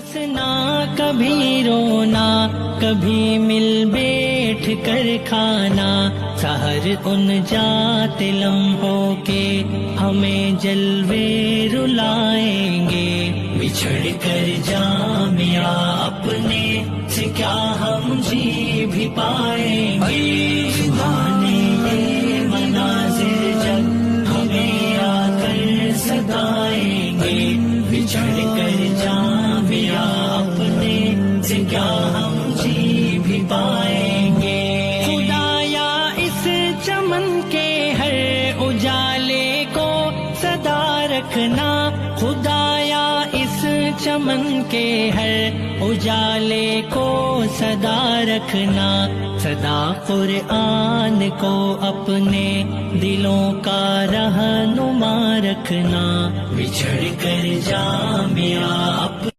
ہنسنا کبھی رونا، کبھی مل بیٹھ کر کھانا، سحر ان جاتے لمحوں کے ہمیں جلوے رلائیں گے۔ بچھڑ کر جامعہ اپنے سے کیا ہم جی بھی پائیں گے؟ سبحانے یہ مناظر جب ہمیں آ کر ستائیں گے، بچھڑ کر جامعہ اپنے سے کیا ہم جی بھی پائیں گے۔ خدایا اس چمن کے ہر اجالے کو صدا رکھنا، خدایا اس چمن کے ہر اجالے کو صدا رکھنا، صدا قرآن کو اپنے دلوں کا رہنما رکھنا۔ بچھڑ کر جامعہ